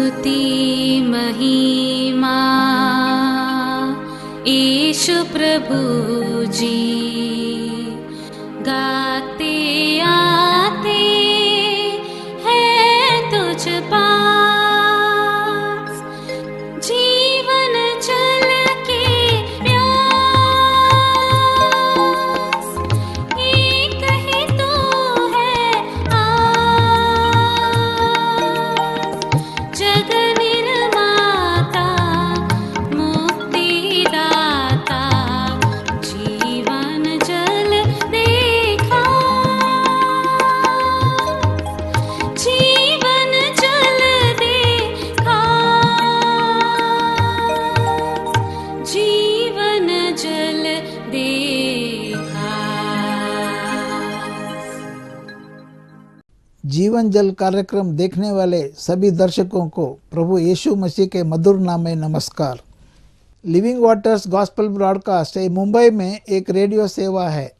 स्तुति महिमा यीशु प्रभु जी, गाते आते हैं तुझ पास, जीवन जल के प्यास, एक ही तो है आस, जग निर्माता मुक्तिदाता, जीवन जल देखा, जीवन जल देखा, जीवन जल देखा। जीवन जल कार्यक्रम देखने वाले सभी दर्शकों को प्रभु यीशु मसीह के मधुर नाम में नमस्कार। Living waters gospel broadcast Mumbai में एक रेडियो सेवा है।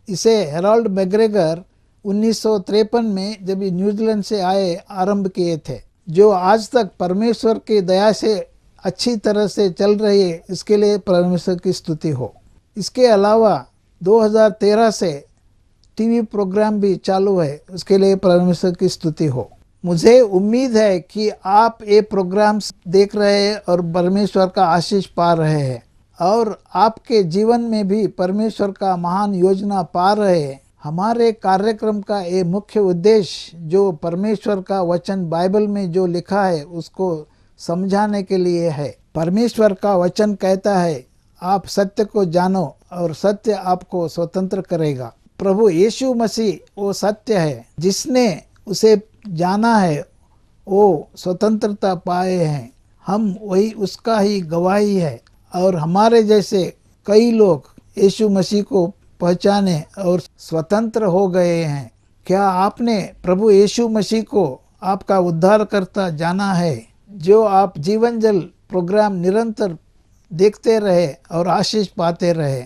इसे हेराल्ड मैग्रेगर 1953 में जब न्यूजीलैंड से आए आरंभ किए थे, जो आज तक परमेश्वर की दया से अच्छी तरह से चल रही है। इसके लिए परमेश्वर की स्तुति हो। इसके अलावा 2013 से टीवी प्रोग्राम भी चालू है, उसके लिए परमेश्वर की स्तुति हो। मुझे उम्मीद है कि आप ये प्रोग्राम्स देख रहे हैं और परमेश्वर का आशीष पा रहे हैं, और आपके जीवन में भी परमेश्वर का महान योजना पा रहे हैं। हमारे कार्यक्रम का ये मुख्य उद्देश्य जो परमेश्वर का वचन बाइबल में जो लिखा है उसको समझाने के लिए है। परमेश्वर का वचन कहता है, आप सत्य को जानो और सत्य आपको स्वतंत्र करेगा। प्रभु यीशु मसीह वो सत्य है, जिसने उसे जाना है वो स्वतंत्रता पाए हैं। हम वही उसका ही गवाही है, और हमारे जैसे कई लोग यीशु मसीह को पहचाने और स्वतंत्र हो गए हैं। क्या आपने प्रभु यीशु मसीह को आपका उद्धारकर्ता जाना है? जो आप जीवन जल प्रोग्राम निरंतर देखते रहे और आशीष पाते रहे।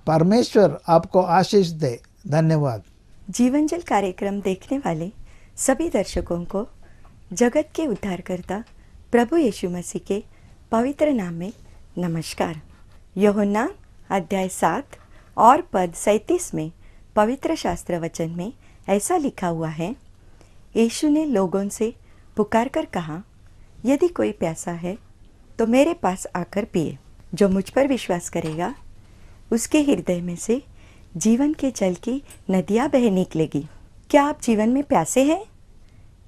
परमेश्वर आपको आशीष दे। धन्यवाद। जीवन जल कार्यक्रम देखने वाले सभी दर्शकों को जगत के उद्धारकर्ता प्रभु यीशु मसीह के पवित्र नाम में नमस्कार। यूहन्ना अध्याय 7 और पद 37 में पवित्र शास्त्र वचन में ऐसा लिखा हुआ है, यीशु ने लोगों से पुकार कर कहा, यदि कोई प्यासा है तो मेरे पास आकर पिए। जो मुझ पर विश्वास करेगा उसके हृदय में से जीवन के जल की नदियाँ बह निकलेगी। क्या आप जीवन में प्यासे हैं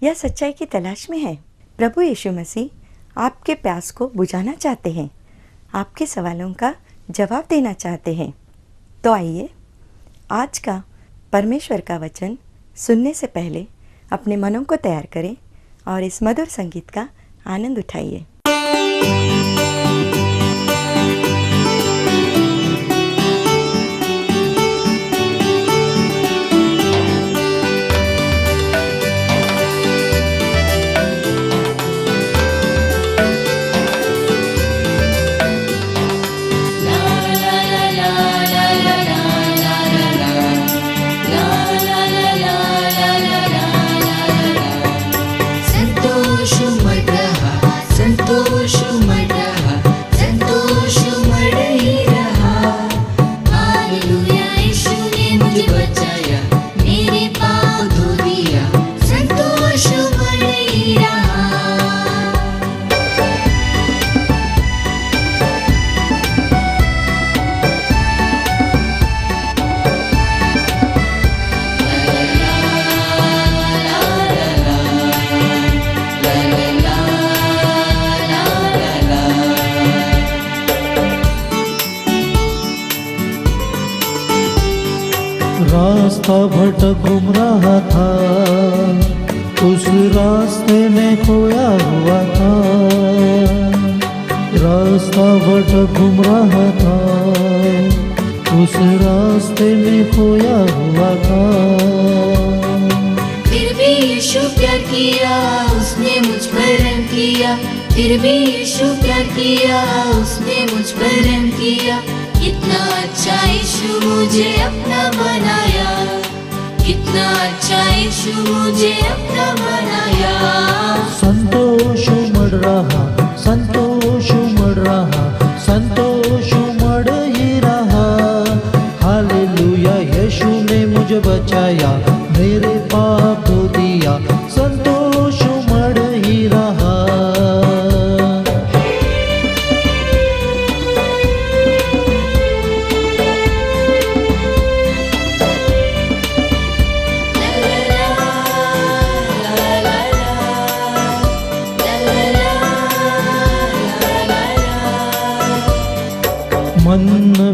या सच्चाई की तलाश में हैं? प्रभु यीशु मसीह आपके प्यास को बुझाना चाहते हैं, आपके सवालों का जवाब देना चाहते हैं। तो आइए आज का परमेश्वर का वचन सुनने से पहले अपने मनों को तैयार करें और इस मधुर संगीत का आनंद उठाइए। रास्ता भटक घूम रहा था, उस रास्ते में खोया हुआ था। रास्ता भटक घूम रहा था, उस रास्ते में खोया हुआ था। फिर भी यीशु प्यार किया, उसने मुझ पर रहम किया। फिर भी यीशु प्यार किया, उसने मुझ पर रहम किया। कितना अच्छा यीशु मुझे अपना बनाया, कितना अच्छा यीशु मुझे अपना बनाया। संतोष उमड़ रहा, संतोष उमड़ रहा, संतोष उमड़ ही रहा। हालेलुया, यीशु ने मुझे बचाया, मेरे पाप धो दिया, संतोष उमड़ ही रहा। मन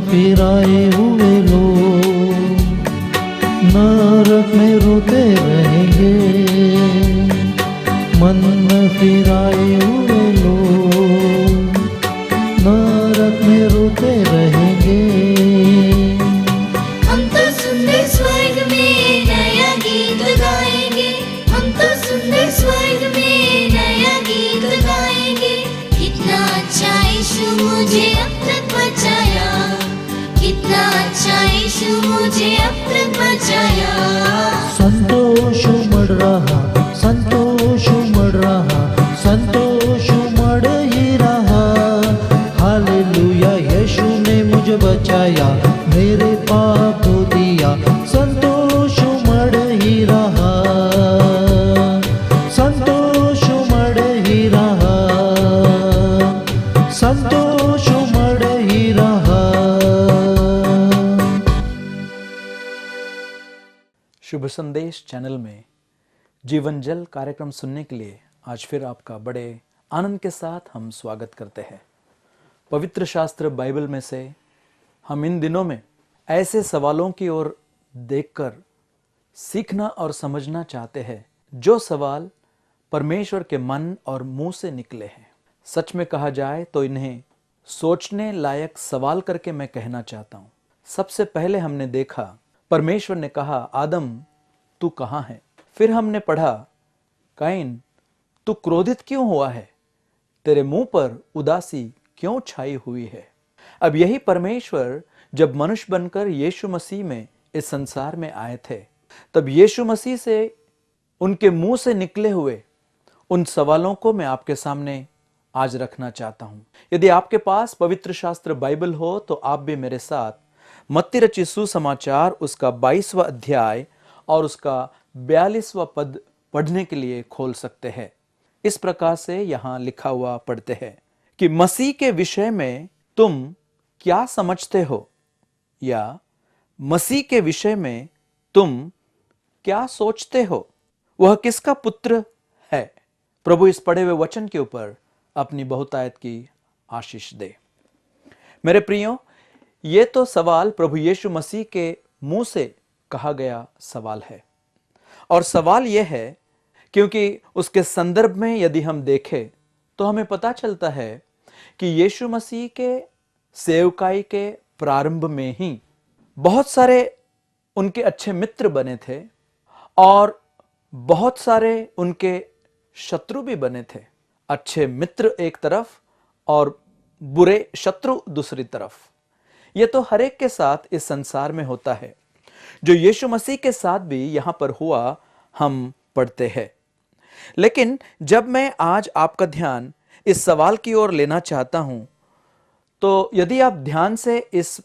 फिराए हुए लोग नरक में रोते रहेंगे, मन फिराए हुए लोग नरक में रोते रहेंगे। हम तो सुंदर स्वर्ग में नया गीत गाएंगे, हम तो सुंदर स्वर्ग में नया गीत गाएंगे। कितना अच्छा यीशु मुझे अब तक बचाया, कितना अच्छा यीशु मुझे अब तक बचाया। संतोष उमड़ रहा, संतोष उमड़ रहा, संतोष उमड़ ही रहा। हालेलुया, यीशु ने मुझे बचाया, मेरे पाप धो दिया, संतोष उमड़ ही रहा, संतोष उमड़ ही रहा, संतोष उमड़ ही रहा। शुभ संदेश चैनल में जीवन जल कार्यक्रम सुनने के लिए आज फिर आपका बड़े आनंद के साथ हम स्वागत करते हैं। पवित्र शास्त्र बाइबल में से हम इन दिनों में ऐसे सवालों की ओर देखकर सीखना और समझना चाहते हैं जो सवाल परमेश्वर के मन और मुंह से निकले हैं। सच में कहा जाए तो इन्हें सोचने लायक सवाल करके मैं कहना चाहता हूं। सबसे पहले हमने देखा, परमेश्वर ने कहा, आदम तू कहां है? फिर हमने पढ़ा, कैन तू क्रोधित क्यों हुआ है? तेरे मुंह पर उदासी क्यों छाई हुई है? अब यही परमेश्वर जब मनुष्य बनकर यीशु मसीह में इस संसार में आए थे, तब यीशु मसीह से उनके मुंह से निकले हुए उन सवालों को मैं आपके सामने आज रखना चाहता हूं। यदि आपके पास पवित्र शास्त्र बाइबल हो तो आप भी मेरे साथ मत्ती रचित सुसमाचार उसका 22वां अध्याय और उसका 42वां पद पढ़ने के लिए खोल सकते हैं। इस प्रकार से यहां लिखा हुआ पढ़ते हैं कि मसीह के विषय में तुम क्या समझते हो, या मसीह के विषय में तुम क्या सोचते हो? वह किसका पुत्र है? प्रभु इस पढ़े हुए वचन के ऊपर अपनी बहुतायत की आशीष दे। मेरे प्रियो, ये तो सवाल प्रभु यीशु मसीह के मुंह से कहा गया सवाल है, और सवाल यह है क्योंकि उसके संदर्भ में यदि हम देखें तो हमें पता चलता है कि यीशु मसीह के सेवकाई के प्रारंभ में ही बहुत सारे उनके अच्छे मित्र बने थे और बहुत सारे उनके शत्रु भी बने थे। अच्छे मित्र एक तरफ और बुरे शत्रु दूसरी तरफ। यह तो हर एक के साथ इस संसार में होता है। जो यीशु मसीह के साथ भी यहां पर हुआ हम पढ़ते हैं। लेकिन जब मैं आज आपका ध्यान इस सवाल की ओर लेना चाहता हूं, तो यदि आप ध्यान से इस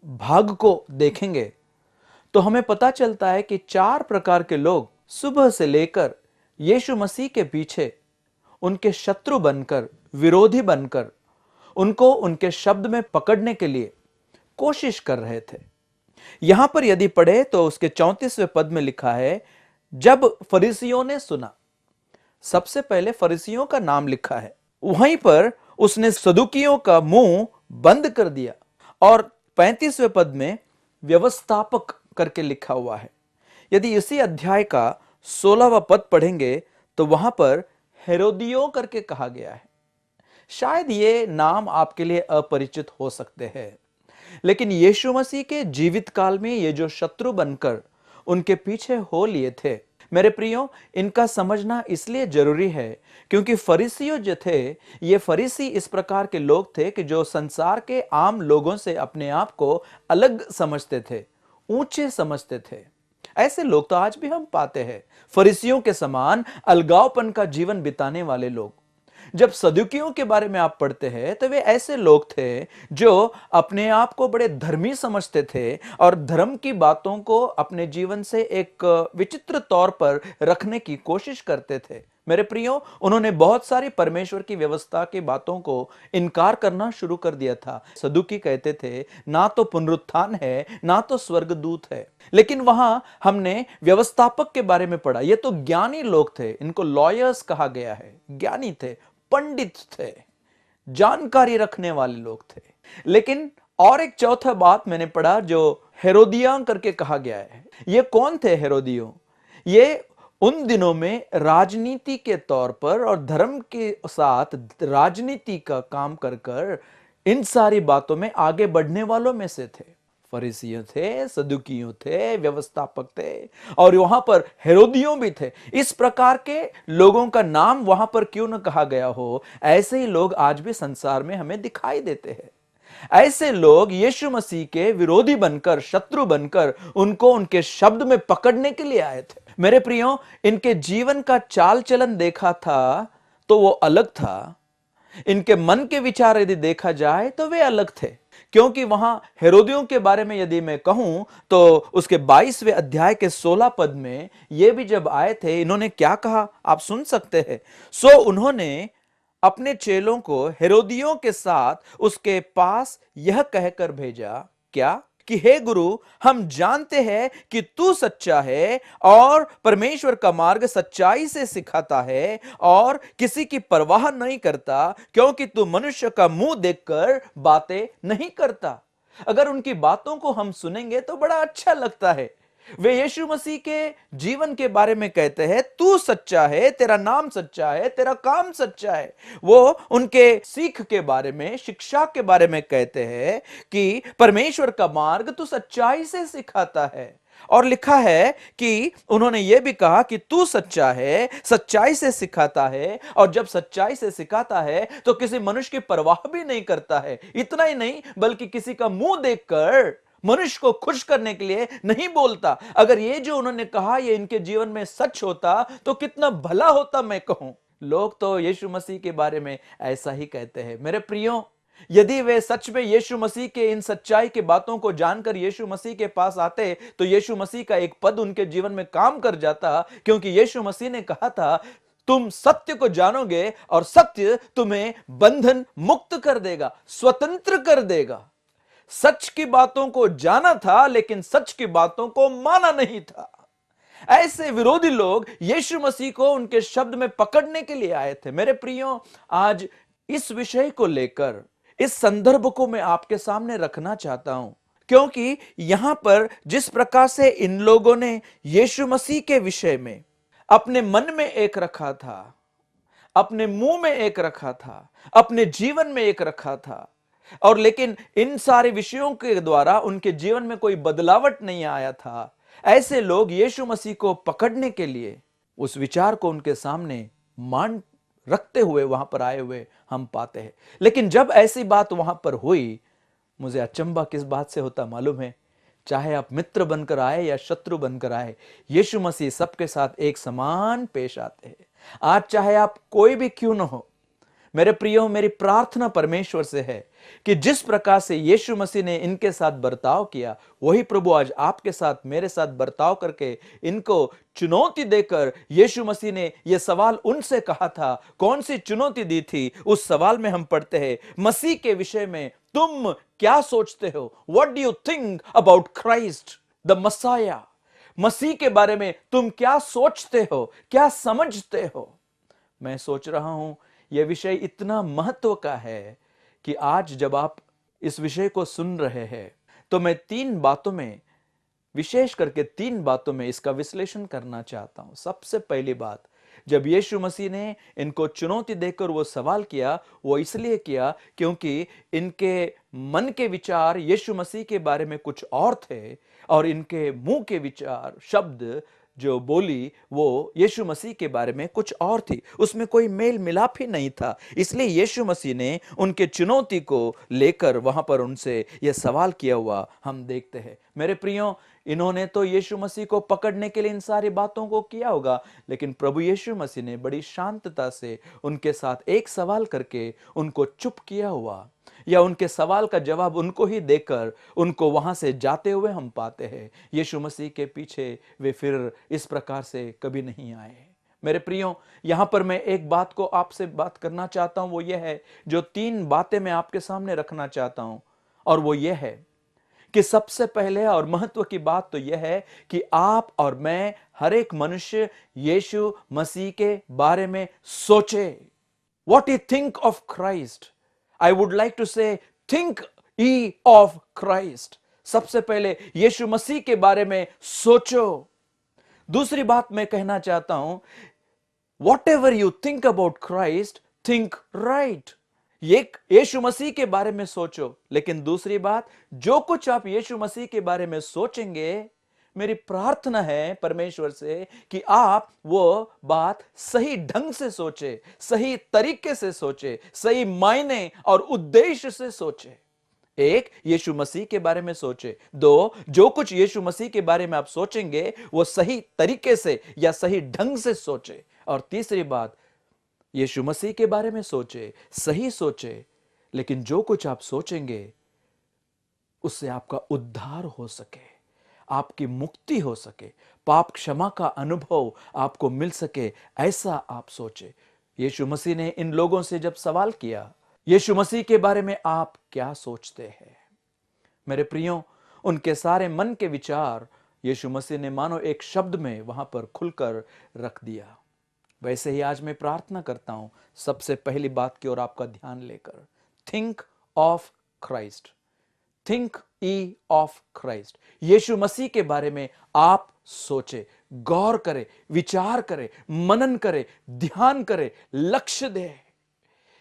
भाग को देखेंगे तो हमें पता चलता है कि 4 प्रकार के लोग सुबह से लेकर यीशु मसीह के पीछे उनके शत्रु बनकर, विरोधी बनकर, उनको उनके शब्द में पकड़ने के लिए कोशिश कर रहे थे। यहां पर यदि पढ़े तो उसके 34वें पद में लिखा है, जब फरीसियों ने सुना। सबसे पहले फरीसियों का नाम लिखा है, वहीं पर उसने सदुकियों का मुंह बंद कर दिया। और 35वें पद में व्यवस्थापक करके लिखा हुआ है। यदि इसी अध्याय का 16वां पद पढ़ेंगे तो वहां पर हेरोदियों करके कहा गया है। शायद ये नाम आपके लिए अपरिचित हो सकते हैं, लेकिन यीशु मसीह के जीवित काल में ये जो शत्रु बनकर उनके पीछे हो लिए थे, मेरे प्रियो, इनका समझना इसलिए जरूरी है क्योंकि फरीसियों जो थे, ये फरीसी इस प्रकार के लोग थे कि जो संसार के आम लोगों से अपने आप को अलग समझते थे, ऊंचे समझते थे। ऐसे लोग तो आज भी हम पाते हैं, फरीसियों के समान अलगावपन का जीवन बिताने वाले लोग, जब सदुकियों के बारे में आप पढ़ते हैं तो वे ऐसे लोग थे जो अपने आप को बड़े धर्मी समझते थे और धर्म की बातों को अपने जीवन से एक विचित्र तौर पर रखने की कोशिश करते थे। मेरे प्रियो, उन्होंने बहुत सारी परमेश्वर की व्यवस्था की बातों को इनकार करना शुरू कर दिया था। सदुकी कहते थे ना तो पुनरुत्थान है ना तो स्वर्गदूत है। लेकिन वहां हमने व्यवस्थापक के बारे में पढ़ा। ये तो ज्ञानी लोग थे, इनको लॉयर्स कहा गया है। ज्ञानी थे, पंडित थे, जानकारी रखने वाले लोग थे। लेकिन और एक चौथा बात मैंने पढ़ा जो हेरोदिया करके कहा गया है। ये कौन थे हेरोदियो? ये उन दिनों में राजनीति के तौर पर और धर्म के साथ राजनीति का काम कर कर इन सारी बातों में आगे बढ़ने वालों में से थे। फरीसियों थे, सदुकियों थे, व्यवस्थापक थे और वहां पर हेरोदियों भी थे। इस प्रकार के लोगों का नाम वहां पर क्यों न कहा गया हो, ऐसे ही लोग आज भी संसार में हमें दिखाई देते हैं। ऐसे लोग यीशु मसीह के विरोधी बनकर, शत्रु बनकर उनको उनके शब्द में पकड़ने के लिए आए थे। मेरे प्रियो, इनके जीवन का चाल चलन देखा था तो वो अलग था। इनके मन के विचार यदि देखा जाए तो वे अलग थे। क्योंकि वहां हेरोदियों के बारे में यदि मैं कहूं तो उसके 22वें अध्याय के 16 पद में ये भी जब आए थे, इन्होंने क्या कहा आप सुन सकते हैं। सो उन्होंने अपने चेलों को हेरोदियों के साथ उसके पास यह कहकर भेजा, क्या कि हे गुरु, हम जानते हैं कि तू सच्चा है और परमेश्वर का मार्ग सच्चाई से सिखाता है और किसी की परवाह नहीं करता, क्योंकि तू मनुष्य का मुंह देखकर बातें नहीं करता। अगर उनकी बातों को हम सुनेंगे तो बड़ा अच्छा लगता है। वे यीशु मसीह के जीवन के बारे में कहते हैं, तू सच्चा है, तेरा नाम सच्चा है, तेरा काम सच्चा है। वो उनके सीख के बारे में, शिक्षा के बारे में कहते हैं कि परमेश्वर का मार्ग तू सच्चाई से सिखाता है। और लिखा है कि उन्होंने ये भी कहा कि तू सच्चा है, सच्चाई से सिखाता है, और जब सच्चाई से सिखाता है तो किसी मनुष्य की परवाह भी नहीं करता है। इतना ही नहीं, बल्कि किसी का मुंह देखकर मनुष्य को खुश करने के लिए नहीं बोलता। अगर ये जो उन्होंने कहा ये इनके जीवन में सच होता तो कितना भला होता। मैं कहूं, लोग तो यीशु मसीह के बारे में ऐसा ही कहते हैं। मेरे प्रियो, यदि वे सच में यीशु मसीह के इन सच्चाई की बातों को जानकर यीशु मसीह के पास आते तो यीशु मसीह का एक पद उनके जीवन में काम कर जाता। क्योंकि यीशु मसीह ने कहा था, तुम सत्य को जानोगे और सत्य तुम्हें बंधन मुक्त कर देगा, स्वतंत्र कर देगा। सच की बातों को जाना था लेकिन सच की बातों को माना नहीं था। ऐसे विरोधी लोग यीशु मसीह को उनके शब्द में पकड़ने के लिए आए थे। मेरे प्रियो, आज इस विषय को लेकर इस संदर्भ को मैं आपके सामने रखना चाहता हूं, क्योंकि यहां पर जिस प्रकार से इन लोगों ने यीशु मसीह के विषय में अपने मन में एक रखा था, अपने मुंह में एक रखा था, अपने जीवन में एक रखा था, और लेकिन इन सारे विषयों के द्वारा उनके जीवन में कोई बदलावट नहीं आया था। ऐसे लोग यीशु मसीह को पकड़ने के लिए उस विचार को उनके सामने मान रखते हुए वहां पर आए हुए हम पाते हैं। लेकिन जब ऐसी बात वहां पर हुई, मुझे अचंभा किस बात से होता मालूम है? चाहे आप मित्र बनकर आए या शत्रु बनकर आए, यीशु मसीह सबके साथ एक समान पेश आते हैं। आज चाहे आप कोई भी क्यों न हो, मेरे प्रियो, मेरी प्रार्थना परमेश्वर से है कि जिस प्रकार से यीशु मसीह ने इनके साथ बर्ताव किया, वही प्रभु आज आपके साथ, मेरे साथ बर्ताव करके इनको चुनौती देकर, यीशु मसीह ने यह सवाल उनसे कहा था। कौन सी चुनौती दी थी? उस सवाल में हम पढ़ते हैं, मसीह के विषय में तुम क्या सोचते हो? What do you think about Christ the Messiah? मसीह के बारे में तुम क्या सोचते हो, क्या समझते हो? मैं सोच रहा हूं यह विषय इतना महत्व का है कि आज जब आप इस विषय को सुन रहे हैं तो मैं 3 बातों में, विशेष करके 3 बातों में इसका विश्लेषण करना चाहता हूं। सबसे पहली बात, जब यीशु मसीह ने इनको चुनौती देकर वो सवाल किया, वो इसलिए किया क्योंकि इनके मन के विचार यीशु मसीह के बारे में कुछ और थे और इनके मुंह के विचार, शब्द जो बोली वो यीशु मसीह के बारे में कुछ और थी, उसमें कोई मेल मिलाप ही नहीं था। इसलिए यीशु मसीह ने उनके चुनौती को लेकर वहां पर उनसे यह सवाल किया हुआ हम देखते हैं। मेरे प्रियो, इन्होंने तो यीशु मसीह को पकड़ने के लिए इन सारी बातों को किया होगा, लेकिन प्रभु यीशु मसीह ने बड़ी शांतता से उनके साथ एक सवाल करके उनको चुप किया हुआ, या उनके सवाल का जवाब उनको ही देकर उनको वहां से जाते हुए हम पाते हैं। यीशु मसीह के पीछे वे फिर इस प्रकार से कभी नहीं आए। मेरे प्रियो, यहां पर मैं एक बात को आपसे बात करना चाहता हूं, वो ये है, जो 3 बातें मैं आपके सामने रखना चाहता हूं, और वो ये है कि सबसे पहले और महत्व की बात तो यह है कि आप और मैं, हर एक मनुष्य यीशु मसीह के बारे में सोचे। What you think of Christ? I would like to say, think ye of Christ. सबसे पहले यीशु मसीह के बारे में सोचो। दूसरी बात मैं कहना चाहता हूं, whatever you think about Christ, think right. यीशु मसीह के बारे में सोचो, लेकिन दूसरी बात, जो कुछ आप यीशु मसीह के बारे में सोचेंगे, मेरी प्रार्थना है परमेश्वर से कि आप वो बात सही ढंग से सोचे, सही तरीके से सोचे, सही मायने और उद्देश्य से सोचे। 1, यीशु मसीह के बारे में सोचे। 2, जो कुछ यीशु मसीह के बारे में आप सोचेंगे वो सही तरीके से या सही ढंग से सोचे। और तीसरी बात, यीशु मसीह के बारे में सोचे, सही सोचे, लेकिन जो कुछ आप सोचेंगे उससे आपका उद्धार हो सके, आपकी मुक्ति हो सके, पाप क्षमा का अनुभव आपको मिल सके, ऐसा आप सोचे। यीशु मसीह ने इन लोगों से जब सवाल किया, यीशु मसीह के बारे में आप क्या सोचते हैं? मेरे प्रियो, उनके सारे मन के विचार यीशु मसीह ने मानो एक शब्द में वहां पर खुलकर रख दिया। वैसे ही आज मैं प्रार्थना करता हूं, सबसे पहली बात की ओर आपका ध्यान लेकर, थिंक ऑफ क्राइस्ट, थिंक ई ऑफ क्राइस्ट। यीशु मसीह के बारे में आप सोचे, गौर करें, विचार करें, मनन करें, ध्यान करें, लक्ष्य दें।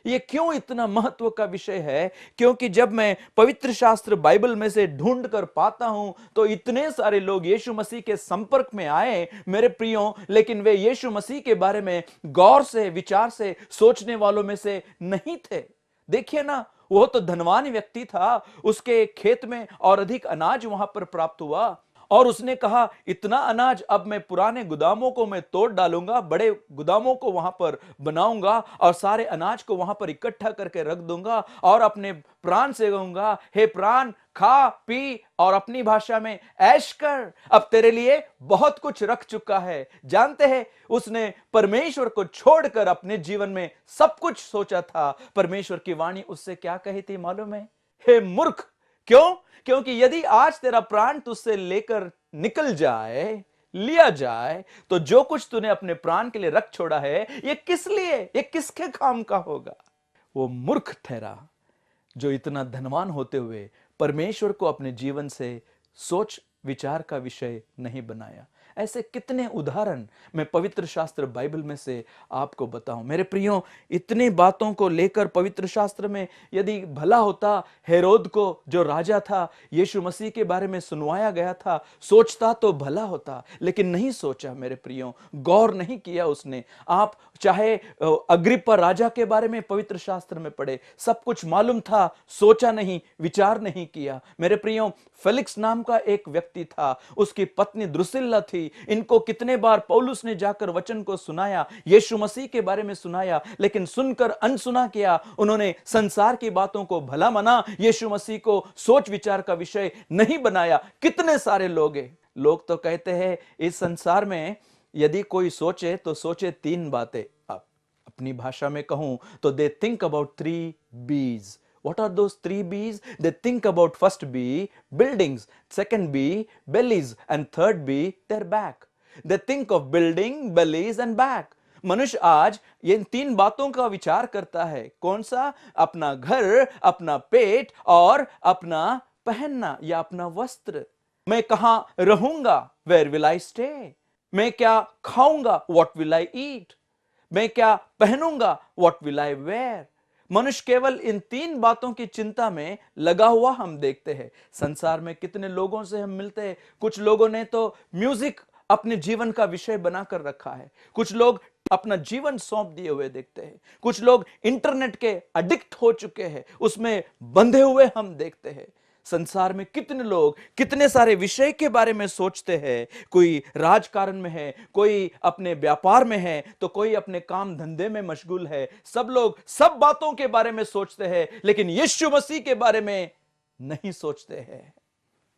ये क्यों इतना महत्व का विषय है? क्योंकि जब मैं पवित्र शास्त्र बाइबल में से ढूंढ कर पाता हूं तो इतने सारे लोग यीशु मसीह के संपर्क में आए मेरे प्रियो, लेकिन वे यीशु मसीह के बारे में गौर से, विचार से सोचने वालों में से नहीं थे। देखिए ना, वो तो धनवान व्यक्ति था, उसके खेत में और अधिक अनाज वहां पर प्राप्त हुआ, और उसने कहा, इतना अनाज अब मैं पुराने गुदामों को मैं तोड़ डालूंगा, बड़े गुदामों को वहां पर बनाऊंगा और सारे अनाज को वहां पर इकट्ठा करके रख दूंगा और अपने प्राण से कहूंगा, हे प्राण, खा पी और अपनी भाषा में ऐश कर, अब तेरे लिए बहुत कुछ रख चुका है। जानते हैं, उसने परमेश्वर को छोड़कर अपने जीवन में सब कुछ सोचा था। परमेश्वर की वाणी उससे क्या कही थी मालूम है? हे मूर्ख! क्यों? क्योंकि यदि आज तेरा प्राण तुझसे लेकर निकल जाए, लिया जाए, तो जो कुछ तूने अपने प्राण के लिए रख छोड़ा है, ये किस लिए, ये किसके काम का होगा? वो मूर्ख ठहरा जो इतना धनवान होते हुए परमेश्वर को अपने जीवन से सोच विचार का विषय नहीं बनाया। ऐसे कितने उदाहरण मैं पवित्र शास्त्र बाइबल में से आपको बताऊं। मेरे प्रियो, इतनी बातों को लेकर पवित्र शास्त्र में यदि भला होता, हेरोद को जो राजा था, यीशु मसीह के बारे में सुनवाया गया था, सोचता तो भला होता, लेकिन नहीं सोचा मेरे प्रियो, गौर नहीं किया उसने। आप चाहे अग्रिप्पा राजा के बारे में पवित्र शास्त्र में पढ़े, सब कुछ मालूम था, सोचा नहीं, विचार नहीं किया। मेरे प्रियो, फेलिक्स नाम का एक व्यक्ति था, उसकी पत्नी द्रुसिल्ला थी। इनको कितने बार पौलुस ने जाकर वचन को सुनाया, यीशु मसीह के बारे में सुनाया, लेकिन सुनकर अनसुना किया। उन्होंने संसार की बातों को भला माना, यीशु मसीह को सोच विचार का विषय नहीं बनाया। कितने सारे लोग तो कहते हैं इस संसार में यदि कोई सोचे तो सोचे 3 बातें। अपनी भाषा में कहूं तो they think about 3 B's. What are those 3 B's? They think about first B, buildings, second B, bellies, and third B, their back. They think of building, bellies, and back. मनुष्य आज ये 3 बातों का विचार करता है। कौन सा? अपना घर, अपना पेट और अपना पहनना या अपना वस्त्र। मैं कहां रहूंगा? Where will I stay? मैं क्या खाऊंगा? What will I eat? मैं क्या पहनूंगा? What will I wear? मनुष्य केवल इन 3 बातों की चिंता में लगा हुआ हम देखते हैं। संसार में कितने लोगों से हम मिलते हैं। कुछ लोगों ने तो म्यूजिक अपने जीवन का विषय बनाकर रखा है। कुछ लोग अपना जीवन सौंप दिए हुए देखते हैं। कुछ लोग इंटरनेट के एडिक्ट हो चुके हैं, उसमें बंधे हुए हम देखते हैं। संसार में कितने लोग कितने सारे विषय के बारे में सोचते हैं। कोई राजकारण में है, कोई अपने व्यापार में है, तो कोई अपने काम धंधे में मशगूल है। सब लोग सब बातों के बारे में सोचते हैं, लेकिन यीशु मसीह के बारे में नहीं सोचते हैं।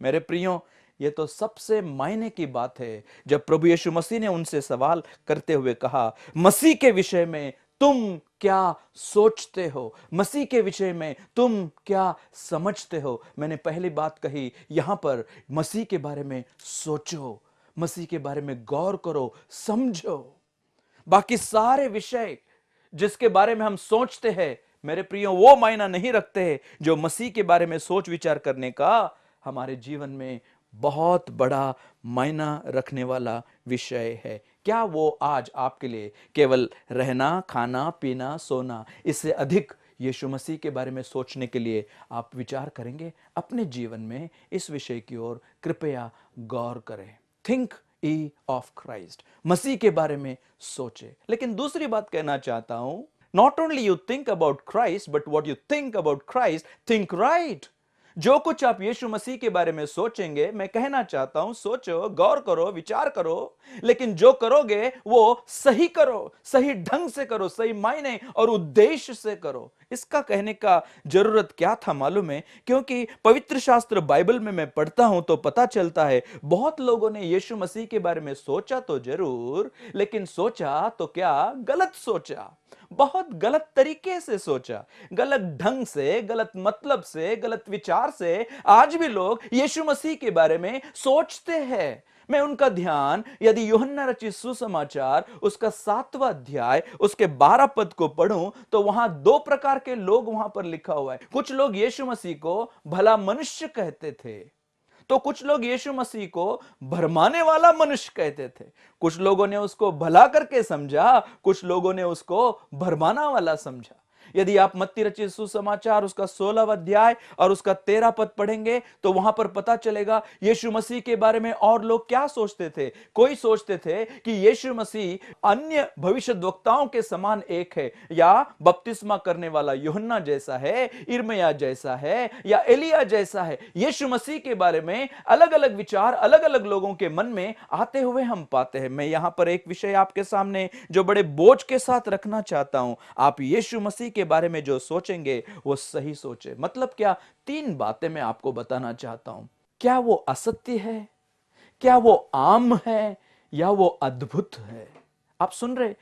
मेरे प्रियो, यह तो सबसे मायने की बात है जब प्रभु यीशु मसीह ने उनसे सवाल करते हुए कहा, मसीह के विषय में तुम क्या सोचते हो? मसीह के विषय में तुम क्या समझते हो? मैंने पहली बात कही, यहां पर मसीह के बारे में सोचो, मसीह के बारे में गौर करो, समझो। बाकी सारे विषय जिसके बारे में हम सोचते हैं, मेरे प्रियो, वो मायना नहीं रखते हैं जो मसीह के बारे में सोच विचार करने का हमारे जीवन में बहुत बड़ा मायना रखने वाला विषय है। क्या वो आज आपके लिए केवल रहना, खाना, पीना, सोना, इससे अधिक यीशु मसीह के बारे में सोचने के लिए आप विचार करेंगे? अपने जीवन में इस विषय की ओर कृपया गौर करें। थिंक ई ऑफ क्राइस्ट, मसीह के बारे में सोचे। लेकिन दूसरी बात कहना चाहता हूं, not only you think about Christ, but what you think about Christ, think right. जो कुछ आप यीशु मसीह के बारे में सोचेंगे, मैं कहना चाहता हूं, सोचो, गौर करो, विचार करो, लेकिन जो करोगे वो सही करो, सही ढंग से करो, सही मायने और उद्देश्य से करो। इसका कहने का जरूरत क्या था मालूम है? क्योंकि पवित्र शास्त्र बाइबल में मैं पढ़ता हूं तो पता चलता है बहुत लोगों ने यीशु मसीह के बारे में सोचा तो जरूर, लेकिन सोचा तो क्या, गलत सोचा। बहुत गलत तरीके से सोचा, गलत ढंग से, गलत मतलब से, गलत विचार से आज भी लोग यीशु मसीह के बारे में सोचते हैं। मैं उनका ध्यान यदि यूहन्ना रचित सुसमाचार उसका 7वां अध्याय उसके 12 पद को पढ़ूं तो वहां 2 प्रकार के लोग वहां पर लिखा हुआ है। कुछ लोग यीशु मसीह को भला मनुष्य कहते थे, तो कुछ लोग यीशु मसीह को भरमाने वाला मनुष्य कहते थे। कुछ लोगों ने उसको भला करके समझा, कुछ लोगों ने उसको भरमाना वाला समझा। यदि आप मत्ती रचित सुसमाचार उसका 16वां अध्याय और उसका 13 पद पढ़ेंगे तो वहां पर पता चलेगा यीशु मसीह के बारे में और लोग क्या सोचते थे। कोई सोचते थे कि यीशु मसीह अन्य भविष्यद्वक्ताओं के समान एक है, या बपतिस्मा करने वाला यूहन्ना जैसा है, इर्मिया जैसा है, या एलिया जैसा है। यीशु मसीह के बारे में अलग अलग विचार अलग अलग लोगों के मन में आते हुए हम पाते हैं। मैं यहां पर एक विषय आपके सामने जो बड़े बोझ के साथ रखना चाहता हूं, आप यीशु मसीह के बारे में जो सोचेंगे वो सही सोचे। मतलब क्या? 3 बातें मैं आपको बताना चाहता हूं। क्या वो असत्य है, क्या वो आम है, या वो अद्भुत है? आप सुन रहे?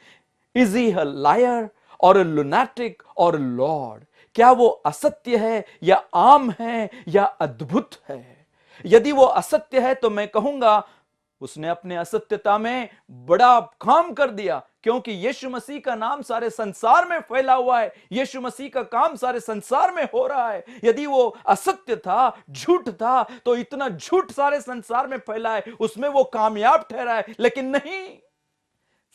इज ही अ लायर और अ लुनाटिक और लॉर्ड? क्या वो असत्य है या आम है या अद्भुत है? यदि वो असत्य है तो मैं कहूंगा उसने अपने असत्यता में बड़ा काम कर दिया, क्योंकि यीशु मसीह का नाम सारे संसार में फैला हुआ है, यीशु मसीह का काम सारे संसार में हो रहा है। यदि वो असत्य था, झूठ था, तो इतना झूठ सारे संसार में फैला है, उसमें वो कामयाब ठहरा है। लेकिन नहीं,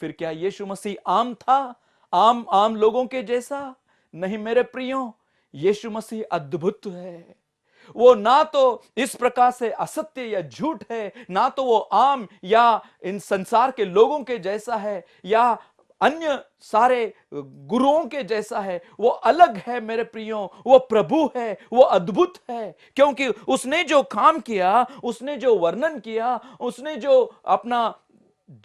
फिर क्या यीशु मसीह आम था, आम लोगों के जैसा? नहीं मेरे प्रियो, यीशु मसीह अद्भुत है। वो ना तो इस प्रकार से असत्य या झूठ है, ना तो वो आम या इन संसार के लोगों के जैसा है या अन्य सारे गुरुओं के जैसा है। वो अलग है मेरे प्रियो, वो प्रभु है, वो अद्भुत है, क्योंकि उसने जो काम किया, उसने जो वर्णन किया, उसने जो अपना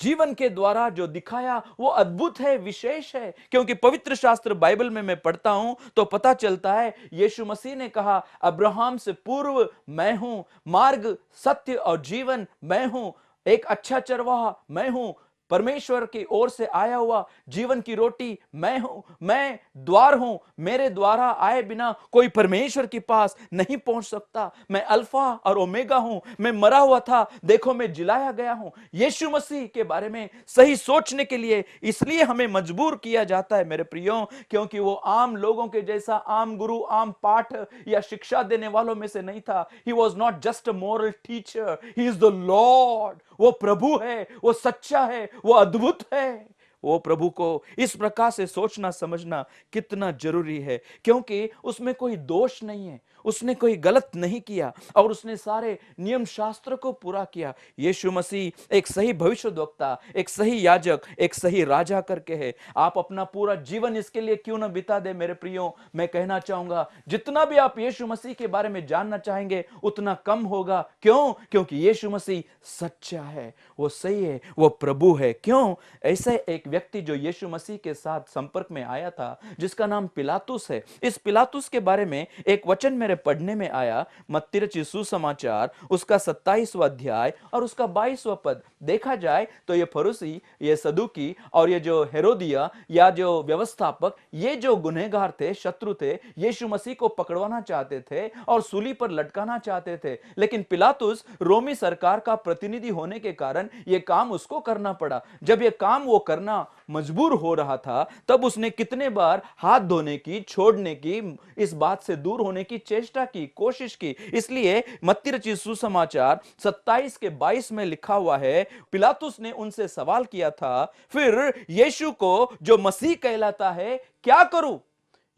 जीवन के द्वारा जो दिखाया वो अद्भुत है, विशेष है। क्योंकि पवित्र शास्त्र बाइबल में मैं पढ़ता हूं तो पता चलता है यीशु मसीह ने कहा, अब्राहम से पूर्व मैं हूं, मार्ग, सत्य और जीवन मैं हूं, एक अच्छा चरवाहा मैं हूं, परमेश्वर की ओर से आया हुआ जीवन की रोटी मैं हूं, मैं द्वार हूं, मेरे द्वारा आए बिना कोई परमेश्वर के पास नहीं पहुंच सकता। मैं अल्फा और ओमेगा हूं, मैं मरा हुआ था, देखो मैं जिलाया गया हूं। यीशु मसीह के बारे में सही सोचने के लिए इसलिए हमें मजबूर किया जाता है मेरे प्रियो, क्योंकि वो आम लोगों के जैसा आम गुरु, आम पाठ या शिक्षा देने वालों में से नहीं था। He was not just a moral teacher, he is the Lord. वो प्रभु है, वो सच्चा है, वो अद्भुत है। वो प्रभु को इस प्रकार से सोचना समझना कितना जरूरी है, क्योंकि उसमें कोई दोष नहीं है, उसने कोई गलत नहीं किया और उसने सारे नियम शास्त्र को पूरा किया। यीशु मसीह एक सही भविष्यद्वक्ता, एक सही याजक, एक सही राजा करके है। आप अपना पूरा जीवन इसके लिए क्यों ना बिता दे मेरे प्रियो, मैं कहना चाहूंगा जितना भी आप यीशु मसीह के बारे में जानना चाहेंगे उतना कम होगा। क्यों? क्योंकि यीशु मसीह सच्चा है, वो सही है, वो प्रभु है। क्यों? ऐसे एक व्यक्ति जो यीशु मसीह के साथ संपर्क में आया था, जिसका नाम पिलातुस है, इस पिलातुस के बारे में एक वचन मेरे पढ़ने में आया, मत्ती रचित सुसमाचार उसका 27वां अध्याय और उसका 22वां पद। देखा जाए तो ये फरीसी, ये सदूकी और ये जो हेरोदिया या जो व्यवस्थापक, ये जो गुनहगार थे, शत्रु थे, यीशु मसीह को पकड़वाना चाहते थे और सूली पर लटकाना चाहते थे। लेकिन पिलातुस रोमी सरकार का प्रतिनिधि होने के कारण यह काम उसको करना पड़ा। जब यह काम वो करना मजबूर हो रहा था, तब उसने कितने बार हाथ धोने की, छोड़ने की, इस बात से दूर होने की चेष्टा की, कोशिश की। इसलिए मत्ती रचित सुसमाचार 27 के 22 में लिखा हुआ है, पिलातुस ने उनसे सवाल किया था, फिर यीशु को जो मसीह कहलाता है क्या करूं?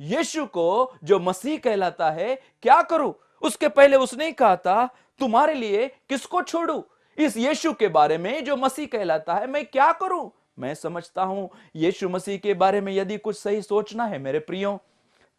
यीशु को जो मसीह कहलाता है क्या करूं? उसके पहले उसने कहा था, तुम्हारे लिए किसको छोड़ूं? इस यीशु के बारे में जो मसीह कहलाता है मैं क्या करूं? मैं समझता हूं यीशु मसीह के बारे में यदि कुछ सही सोचना है मेरे प्रियो,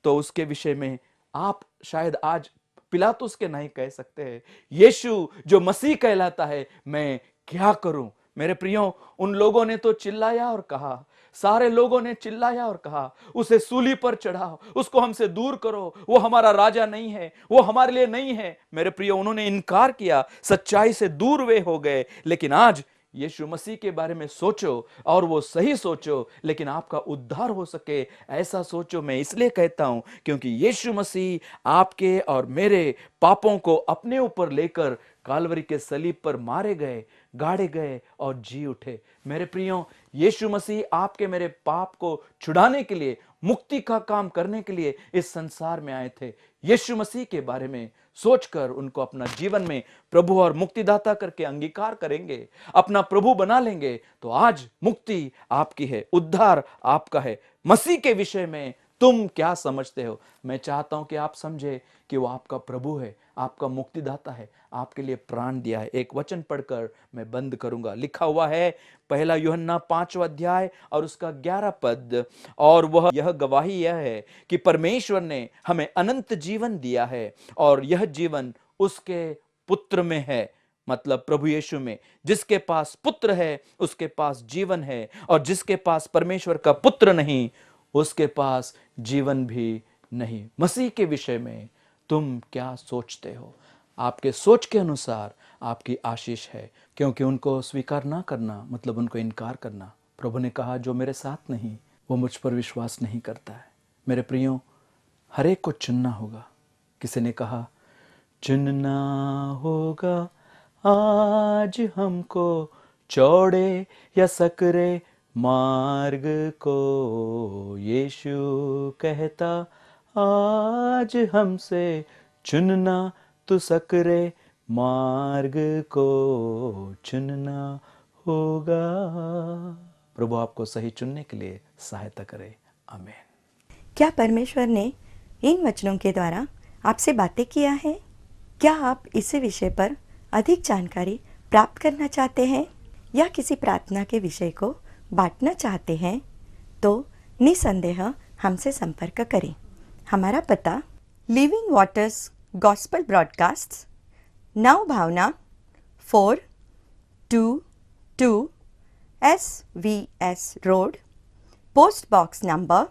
तो उसके विषय में आप शायद आज पिलातुस के नहीं कह सकते हैं, यीशु जो मसीह कहलाता है मैं क्या करूं? मेरे प्रियो, उन लोगों ने तो चिल्लाया और कहा, सारे लोगों ने चिल्लाया और कहा, उसे सूली पर चढ़ाओ, उसको हमसे दूर करो, वो हमारा राजा नहीं है, वो हमारे लिए नहीं है। मेरे प्रियो, उन्होंने इनकार किया, सच्चाई से दूर वे हो गए। लेकिन आज यीशु मसीह के बारे में सोचो और वो सही सोचो, लेकिन आपका उद्धार हो सके ऐसा सोचो। मैं इसलिए कहता हूं क्योंकि यीशु मसीह आपके और मेरे पापों को अपने ऊपर लेकर कालवरी के सलीब पर मारे गए, गाड़े गए और जी उठे। मेरे प्रियो, यीशु मसीह आपके मेरे पाप को छुड़ाने के लिए, मुक्ति का काम करने के लिए इस संसार में आए थे। यीशु मसीह के बारे में सोचकर उनको अपना जीवन में प्रभु और मुक्तिदाता करके अंगीकार करेंगे, अपना प्रभु बना लेंगे, तो आज मुक्ति आपकी है, उद्धार आपका है। मसीह के विषय में तुम क्या समझते हो? मैं चाहता हूं कि आप समझे कि वो आपका प्रभु है, आपका मुक्तिदाता है, आपके लिए प्राण दिया है। एक वचन पढ़कर मैं बंद करूंगा। लिखा हुआ है 1 यूहन्ना 5वां अध्याय और उसका 11 पद, और वह यह गवाही यह है कि परमेश्वर ने हमें अनंत जीवन दिया है और यह जीवन उसके पुत्र में है, मतलब प्रभु यीशु में। जिसके पास पुत्र है उसके पास जीवन है, और जिसके पास परमेश्वर का पुत्र नहीं उसके पास जीवन भी नहीं। मसीह के विषय में तुम क्या सोचते हो? आपके सोच के अनुसार आपकी आशीष है, क्योंकि उनको स्वीकार ना करना मतलब उनको इनकार करना। प्रभु ने कहा, जो मेरे साथ नहीं वो मुझ पर विश्वास नहीं करता है। मेरे प्रियो, हर एक को चुनना होगा। किसी ने कहा, चुनना होगा आज हमको चौड़े या सकरे मार्ग को, यीशु कहता आज हमसे चुनना तू सकरे मार्ग को चुनना होगा। प्रभु आपको सही चुनने के लिए सहायता करे। आमीन। क्या परमेश्वर ने इन वचनों के द्वारा आपसे बातें किया है? क्या आप इसी विषय पर अधिक जानकारी प्राप्त करना चाहते हैं या किसी प्रार्थना के विषय को बांटना चाहते हैं? तो निसंदेह हमसे संपर्क करें। हमारा पता living waters gospel broadcast, Nav Bhavana 422 SVS road, post box number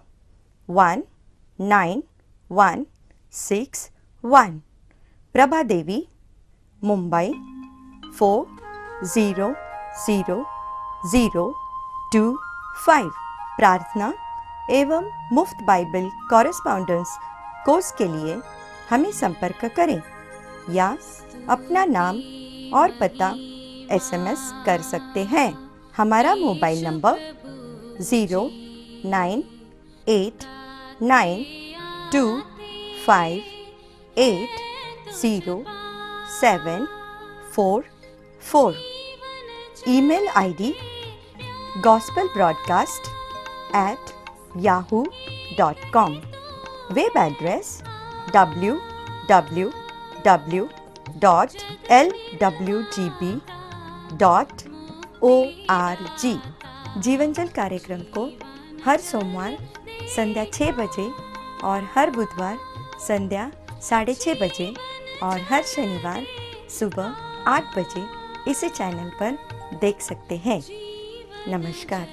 19161, Prabha Devi, Mumbai 400025। प्रार्थना एवं मुफ्त बाइबल कॉरेस्पॉन्डेंस कोर्स के लिए हमें संपर्क करें या अपना नाम और पता SMS कर सकते हैं। हमारा mobile number 0989258074। Email ID gospelbroadcast@yahoo.com, web address www.lwgb.org। जीवन जल कार्यक्रम को हर सोमवार संध्या 6 बजे और हर बुधवार संध्या 6:30 बजे और हर शनिवार सुबह 8 बजे इसी चैनल पर देख सकते हैं। नमस्कार।